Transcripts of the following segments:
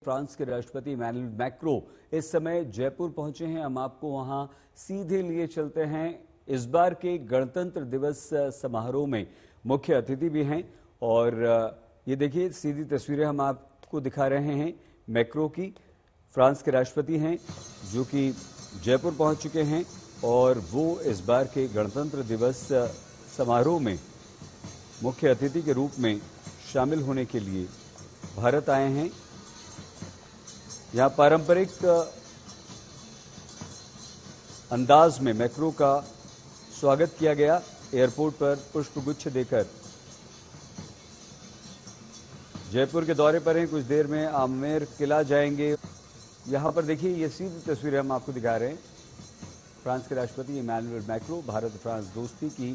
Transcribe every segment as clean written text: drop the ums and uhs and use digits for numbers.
France के राष्ट्रपति Emmanuel Macron इस समय जयपुर पहुंचे हैं। हम आपको वहां सीधे लिए चलते हैं। इस बार के गणतंत्र दिवस समारोह में मुख्य अतिथि भी हैं और ये देखिए सीधी तस्वीरें हम आपको दिखा रहे हैं मैक्रो की। फ्रांस के राष्ट्रपति हैं जो कि जयपुर पहुंच चुके हैं और वो इस बार के गणतंत्र दिवस समारोह में मुख्य अतिथि के रूप में शामिल होने के लिए भारत आए हैं। यहाँ पारंपरिक अंदाज में मैक्रो का स्वागत किया गया। एयरपोर्ट पर पुष्पगुच्छ देकर जयपुर के दौरे पर हैं। कुछ देर में आमेर किला जाएंगे। यहाँ पर देखिए ये सीधी तस्वीरें हम आपको दिखा रहे हैं। फ्रांस के राष्ट्रपति इमैनुअल मैक्रो भारत फ्रांस दोस्ती की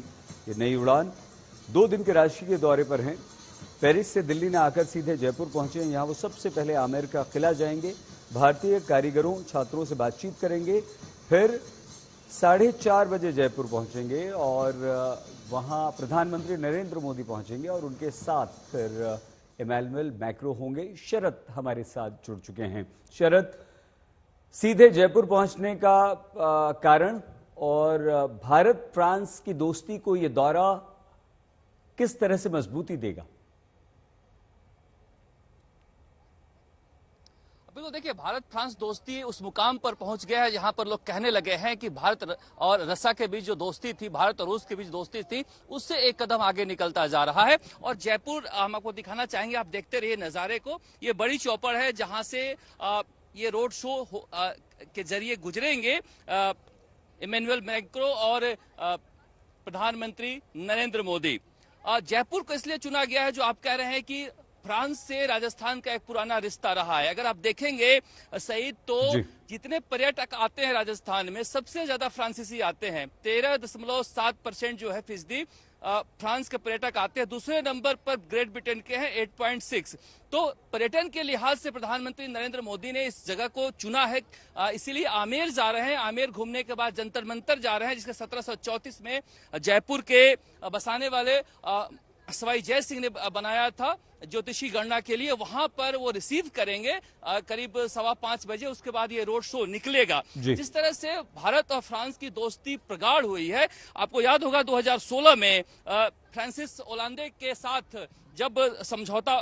ये नई उड़ान 2 दिन के राष्ट्रीय दौरे पर हैं। पेरिस से दिल्ली ने आकर सीधे जयपुर पहुंचे हैं। यहाँ वो सबसे पहले आमेर का किला जाएंगे, भारतीय कारीगरों छात्रों से बातचीत करेंगे, फिर 4:30 बजे जयपुर पहुंचेंगे और वहां प्रधानमंत्री नरेंद्र मोदी पहुंचेंगे और उनके साथ फिर इमैनुअल मैक्रो होंगे। शरद हमारे साथ जुड़ चुके हैं। शरद, सीधे जयपुर पहुंचने का कारण और भारत फ्रांस की दोस्ती को ये दौरा किस तरह से मजबूती देगा? बिल्कुल, देखिए भारत फ्रांस दोस्ती उस मुकाम पर पहुंच गया है जहां पर लोग कहने लगे हैं कि भारत और रसिया के बीच जो दोस्ती थी, भारत और रूस के बीच दोस्ती थी, उससे एक कदम आगे निकलता जा रहा है। और जयपुर हम आपको दिखाना चाहेंगे, आप देखते रहिए नजारे को। ये बड़ी चौपड़ है जहां से ये रोड शो के जरिए गुजरेंगे इमैनुअल मैक्रो और प्रधानमंत्री नरेंद्र मोदी। जयपुर को इसलिए चुना गया है, जो आप कह रहे हैं कि फ्रांस से राजस्थान का एक पुराना रिश्ता रहा है। अगर आप देखेंगे सईद, तो जितने पर्यटक आते हैं राजस्थान में, सबसे ज्यादा फ्रांसीसी आते हैं। 13.7% जो है फीसदी फ्रांस के पर्यटक आते हैं। दूसरे नंबर पर ग्रेट ब्रिटेन के हैं 8.6। तो पर्यटन के लिहाज से प्रधानमंत्री नरेंद्र मोदी ने इस जगह को चुना है, इसीलिए आमेर जा रहे हैं। आमेर घूमने के बाद जंतर मंतर जा रहे हैं, जिसके 1734 में जयपुर के बसाने वाले सवाई जय सिंह ने बनाया था ज्योतिषी गणना के लिए। वहां पर वो रिसीव करेंगे करीब 5:15 बजे। उसके बाद ये रोड शो निकलेगा। जिस तरह से भारत और फ्रांस की दोस्ती प्रगाढ़ हुई है, आपको याद होगा 2016 में फ्रांसिस ओलांदे के साथ जब समझौता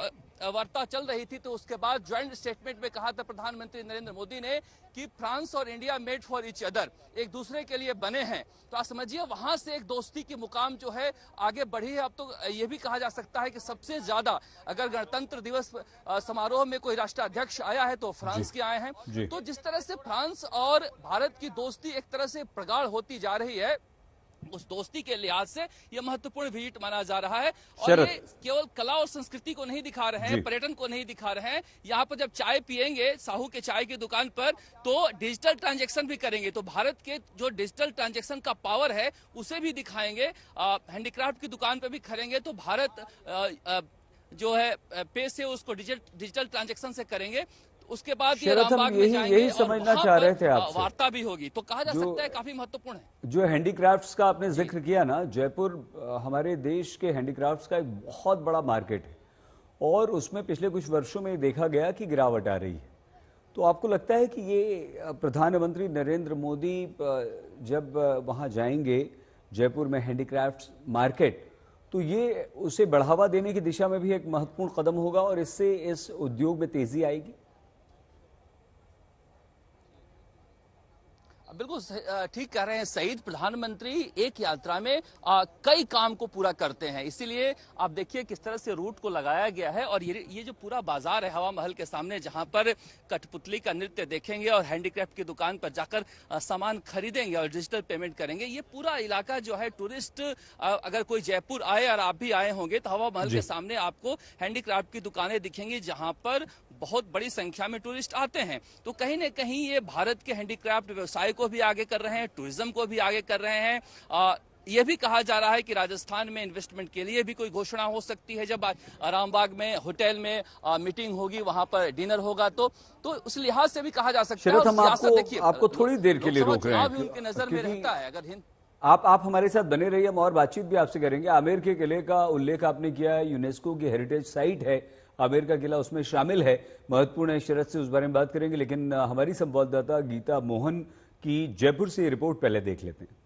वार्ता चल रही थी, तो उसके बाद ज्वाइंट स्टेटमेंट में कहा था प्रधानमंत्री नरेंद्र मोदी ने कि फ्रांस और India made for each other, एक दूसरे के लिए बने हैं। तो आप समझिए वहां से एक दोस्ती की मुकाम जो है आगे बढ़ी है। अब तो ये भी कहा जा सकता है कि सबसे ज्यादा अगर गणतंत्र दिवस समारोह में कोई राष्ट्राध्यक्ष आया है तो फ्रांस के आए हैं। तो जिस तरह से फ्रांस और भारत की दोस्ती एक तरह से प्रगाढ़ होती जा रही है, उस दोस्ती के लिहाज से यह महत्वपूर्ण विजिट माना जा रहा है। और ये केवल कला और संस्कृति को नहीं दिखा रहे हैं, पर्यटन को नहीं दिखा रहे हैं। यहाँ पर जब चाय पियेंगे साहू के चाय की दुकान पर, तो डिजिटल ट्रांजैक्शन भी करेंगे। तो भारत के जो डिजिटल ट्रांजैक्शन का पावर है उसे भी दिखाएंगे। हैंडीक्राफ्ट की दुकान पर भी खड़ेंगे तो भारत जो है पे से उसको डिजिटल ट्रांजैक्शन से करेंगे। उसके बाद ये रामबाग में जाएंगे, यही समझना चाह रहे थे आपसे। वार्ता भी होगी। तो कहा जा सकता है काफी महत्वपूर्ण है। जो हैंडीक्राफ्ट्स का आपने जिक्र किया ना, जयपुर हमारे देश के हैंडीक्राफ्ट्स का एक बहुत बड़ा मार्केट है और उसमें पिछले कुछ वर्षों में देखा गया कि गिरावट आ रही है। तो आपको लगता है कि ये प्रधानमंत्री नरेंद्र मोदी जब वहां जाएंगे जयपुर में हैंडीक्राफ्ट्स मार्केट, तो ये उसे बढ़ावा देने की दिशा में भी एक महत्वपूर्ण कदम होगा और इससे इस उद्योग में तेजी आएगी? बिल्कुल ठीक कह रहे हैं सईद। प्रधानमंत्री एक यात्रा में कई काम को पूरा करते हैं, इसीलिए आप देखिए किस तरह से रूट को लगाया गया है। और ये जो पूरा बाजार है हवा महल के सामने, जहां पर कठपुतली का नृत्य देखेंगे और हैंडीक्राफ्ट की दुकान पर जाकर सामान खरीदेंगे और डिजिटल पेमेंट करेंगे, ये पूरा इलाका जो है टूरिस्ट, अगर कोई जयपुर आए और आप भी आए होंगे तो हवा महल के सामने आपको हैंडीक्राफ्ट की दुकानें दिखेंगी जहां पर बहुत बड़ी संख्या में टूरिस्ट आते हैं। तो कहीं न कहीं ये भारत के हैंडीक्राफ्ट व्यवसाय को भी आगे कर रहे हैं, टूरिज्म को भी आगे कर रहे हैं। यह भी कहा जा रहा है कि राजस्थान में इन्वेस्टमेंट के लिए भी कोई घोषणा हो सकती है। जब रामबाग में होटल में मीटिंग होगी, वहां पर डिनर होगा, तो उस लिहाज से भी कहा जा सकता है। हम आपको थोड़ी देर के लिए रोक रहे हैं, उनके नजर में रहता है। अगर आप हमारे साथ बने रहिए, हम और बातचीत भी आपसे करेंगे। आमेर के किले का उल्लेख आपने किया है, यूनेस्को की हेरिटेज साइट है आमेर का किला उसमें शामिल है। महत्वपूर्ण है शरद से, उस बारे में बात करेंगे, लेकिन हमारी संवाददाता गीता मोहन की जयपुर से रिपोर्ट पहले देख लेते हैं।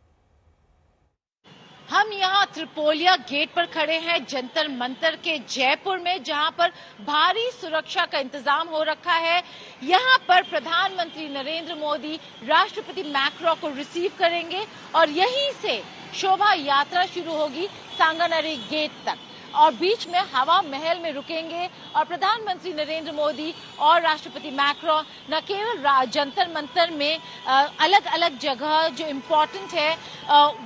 हम यहाँ त्रिपोलिया गेट पर खड़े हैं जंतर मंतर के जयपुर में, जहाँ पर भारी सुरक्षा का इंतजाम हो रखा है। यहाँ पर प्रधानमंत्री नरेंद्र मोदी राष्ट्रपति मैक्रो को रिसीव करेंगे और यहीं से शोभा यात्रा शुरू होगी सांगानेरी गेट तक और बीच में हवा महल में रुकेंगे। और प्रधानमंत्री नरेंद्र मोदी और राष्ट्रपति मैक्रो न केवल जंतर मंतर में अलग अलग जगह जो इम्पोर्टेंट है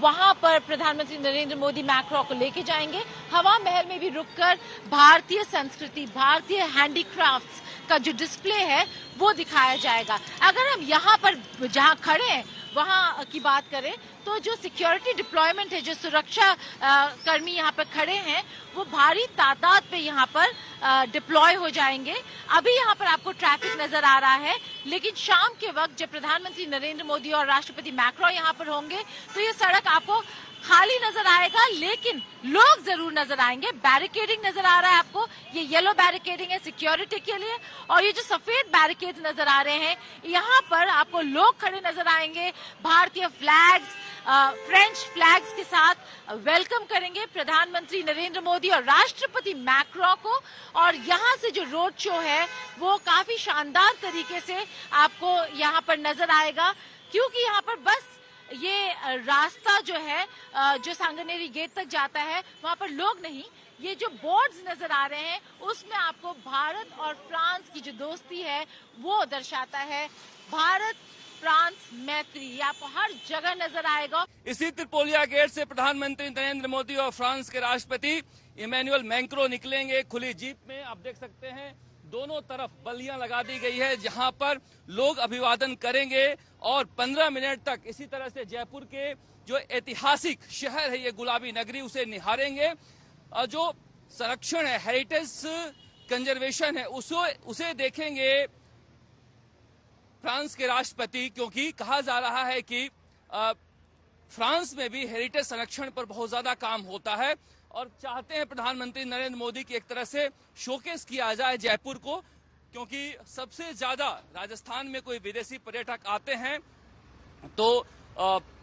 वहां पर प्रधानमंत्री नरेंद्र मोदी मैक्रो को लेके जाएंगे, हवा महल में भी रुककर भारतीय संस्कृति, भारतीय हैंडीक्राफ्ट्स का जो डिस्प्ले है वो दिखाया जाएगा। अगर हम यहाँ पर जहाँ खड़े हैं वहाँ की बात करें तो जो सिक्योरिटी डिप्लॉयमेंट है, जो सुरक्षा कर्मी यहाँ पर खड़े हैं वो भारी तादाद पे यहाँ पर डिप्लॉय हो जाएंगे। अभी यहाँ पर आपको ट्रैफिक नजर आ रहा है, लेकिन शाम के वक्त जब प्रधानमंत्री नरेंद्र मोदी और राष्ट्रपति मैक्रो यहाँ पर होंगे तो ये सड़क आपको खाली नजर आएगा, लेकिन लोग जरूर नजर आएंगे। बैरिकेडिंग नजर आ रहा है आपको, ये येलो बैरिकेडिंग है सिक्योरिटी के लिए, और ये जो सफेद बैरिकेड नजर आ रहे हैं यहाँ पर आपको लोग खड़े नजर आएंगे। भारतीय फ्लैग्स, फ्रेंच फ्लैग्स के साथ वेलकम करेंगे प्रधानमंत्री नरेंद्र मोदी और राष्ट्रपति मैक्रो को। और यहाँ से जो रोड शो है वो काफी शानदार तरीके से आपको यहाँ पर नजर आएगा, क्योंकि यहाँ पर बस ये रास्ता जो है जो सांगानेरी गेट तक जाता है वहां पर लोग नहीं, ये जो बोर्ड्स नजर आ रहे हैं उसमें आपको भारत और फ्रांस की जो दोस्ती है वो दर्शाता है। भारत फ्रांस मैत्री आपको हर जगह नजर आएगा। इसी त्रिपोलिया गेट से प्रधानमंत्री नरेंद्र मोदी और फ्रांस के राष्ट्रपति इमैनुअल मैक्रों निकलेंगे खुली जीप में। आप देख सकते हैं दोनों तरफ बल्लियां लगा दी गई है जहां पर लोग अभिवादन करेंगे और 15 मिनट तक इसी तरह से जयपुर के जो ऐतिहासिक शहर है ये गुलाबी नगरी उसे निहारेंगे। और जो संरक्षण है, हेरिटेज कंजर्वेशन है, उसे देखेंगे फ्रांस के राष्ट्रपति, क्योंकि कहा जा रहा है कि फ्रांस में भी हेरिटेज संरक्षण पर बहुत ज्यादा काम होता है और चाहते हैं प्रधानमंत्री नरेंद्र मोदी की एक तरह से शोकेस किया जाए जयपुर को, क्योंकि सबसे ज्यादा राजस्थान में कोई विदेशी पर्यटक आते हैं तो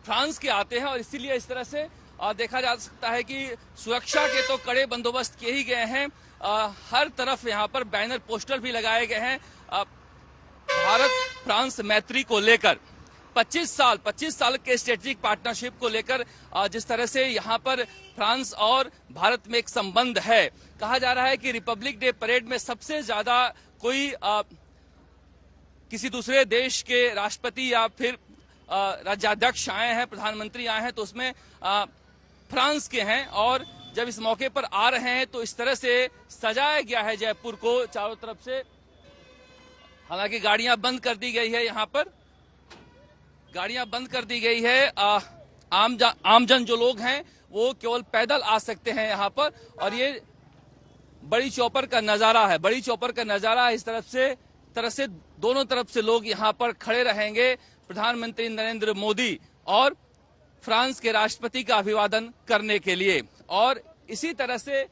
फ्रांस के आते हैं, और इसीलिए इस तरह से देखा जा सकता है कि सुरक्षा के तो कड़े बंदोबस्त किए ही गए हैं। हर तरफ यहाँ पर बैनर पोस्टर भी लगाए गए हैं भारत फ्रांस मैत्री को लेकर। 25 साल के स्ट्रेटेजिक पार्टनरशिप को लेकर जिस तरह से यहाँ पर फ्रांस और भारत में एक संबंध है। कहा जा रहा है कि रिपब्लिक डे परेड में सबसे ज्यादा कोई किसी दूसरे देश के राष्ट्रपति या फिर राज्याध्यक्ष आए हैं, प्रधानमंत्री आए हैं, तो उसमें फ्रांस के हैं। और जब इस मौके पर आ रहे हैं तो इस तरह से सजाया गया है जयपुर को चारों तरफ से। हालांकि गाड़ियां बंद कर दी गई है, यहाँ पर गाड़ियां बंद कर दी गई है। आमजन जो लोग हैं वो केवल पैदल आ सकते हैं यहाँ पर। और ये बड़ी चौपर का नजारा है, बड़ी चौपर का नजारा है। इस तरह से दोनों तरफ से लोग यहाँ पर खड़े रहेंगे प्रधानमंत्री नरेंद्र मोदी और फ्रांस के राष्ट्रपति का अभिवादन करने के लिए। और इसी तरह से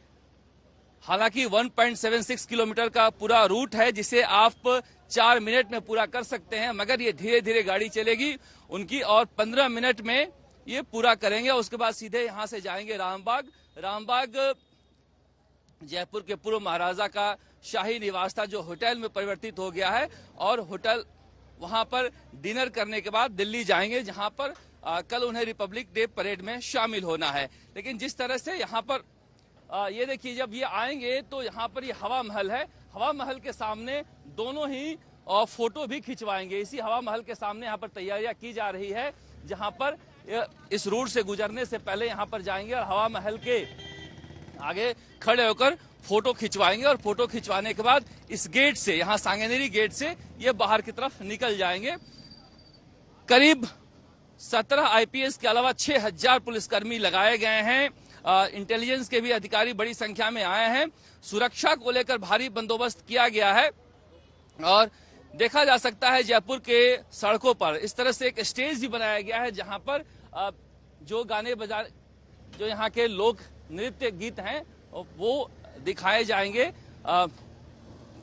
हालांकि 1.76 किलोमीटर का पूरा रूट है जिसे आप 4 मिनट में पूरा कर सकते हैं, मगर ये धीरे धीरे गाड़ी चलेगी उनकी और 15 मिनट में ये पूरा करेंगे। उसके बाद सीधे यहाँ से जाएंगे रामबाग। रामबाग जयपुर के पूर्व महाराजा का शाही निवास था जो होटल में परिवर्तित हो गया है, और होटल वहां पर डिनर करने के बाद दिल्ली जाएंगे जहां पर कल उन्हें रिपब्लिक डे परेड में शामिल होना है। लेकिन जिस तरह से यहाँ पर ये देखिए, जब ये आएंगे तो यहाँ पर ये हवा महल है, हवा महल के सामने दोनों ही फोटो भी खिंचवाएंगे। इसी हवा महल के सामने यहाँ पर तैयारियां की जा रही है, जहाँ पर इस रूट से गुजरने से पहले यहाँ पर जाएंगे और हवा महल के आगे खड़े होकर फोटो खिंचवाएंगे। और फोटो खिंचवाने के बाद इस गेट से, यहाँ सांगानेरी गेट से ये बाहर की तरफ निकल जाएंगे। करीब 17 आईपीएस के अलावा 6000 पुलिसकर्मी लगाए गए हैं। इंटेलिजेंस के भी अधिकारी बड़ी संख्या में आए हैं। सुरक्षा को लेकर भारी बंदोबस्त किया गया है। और देखा जा सकता है जयपुर के सड़कों पर इस तरह से एक स्टेज भी बनाया गया है जहां पर जो गाने बजा, जो यहाँ के लोक नृत्य गीत हैं वो दिखाए जाएंगे।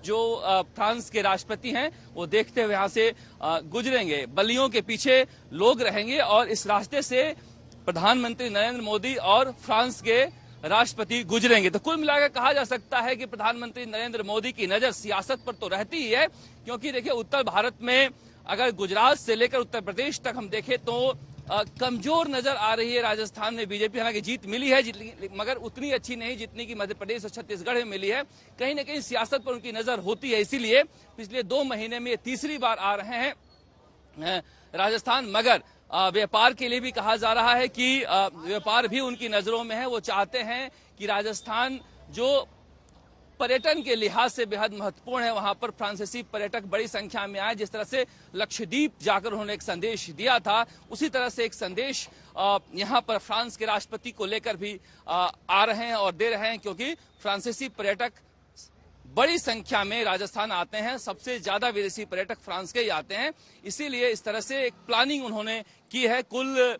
जो फ्रांस के राष्ट्रपति हैं वो देखते हुए यहाँ से गुजरेंगे। बल्लियों के पीछे लोग रहेंगे और इस रास्ते से प्रधानमंत्री नरेंद्र मोदी और फ्रांस के राष्ट्रपति गुजरेंगे। तो कुल मिलाकर कहा जा सकता है कि प्रधानमंत्री नरेंद्र मोदी की नजर सियासत पर तो रहती ही है, क्योंकि देखिए उत्तर भारत में अगर गुजरात से लेकर उत्तर प्रदेश तक हम देखें तो कमजोर नजर आ रही है राजस्थान में बीजेपी। हालांकि जीत मिली है मगर उतनी अच्छी नहीं जितनी की मध्य प्रदेश और छत्तीसगढ़ में मिली है। कहीं ना कहीं सियासत पर उनकी नजर होती है, इसीलिए पिछले 2 महीने में ये तीसरी बार आ रहे हैं राजस्थान। मगर व्यापार के लिए भी कहा जा रहा है कि व्यापार भी उनकी नजरों में है। वो चाहते हैं कि राजस्थान जो पर्यटन के लिहाज से बेहद महत्वपूर्ण है, वहां पर फ्रांसीसी पर्यटक बड़ी संख्या में आए। जिस तरह से लक्षद्वीप जाकर उन्होंने एक संदेश दिया था, उसी तरह से एक संदेश यहां पर फ्रांस के राष्ट्रपति को लेकर भी आ रहे हैं और दे रहे हैं, क्योंकि फ्रांसीसी पर्यटक बड़ी संख्या में राजस्थान आते हैं। सबसे ज्यादा विदेशी पर्यटक फ्रांस के ही आते हैं, इसीलिए इस तरह से एक प्लानिंग उन्होंने की है। कुल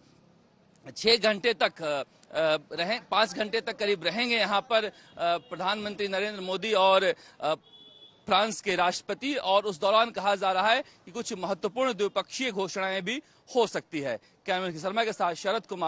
6 घंटे तक 5 घंटे तक करीब रहेंगे यहाँ पर प्रधानमंत्री नरेंद्र मोदी और फ्रांस के राष्ट्रपति, और उस दौरान कहा जा रहा है कि कुछ महत्वपूर्ण द्विपक्षीय घोषणाएं भी हो सकती है। कैमरा शर्मा के साथ शरद कुमार।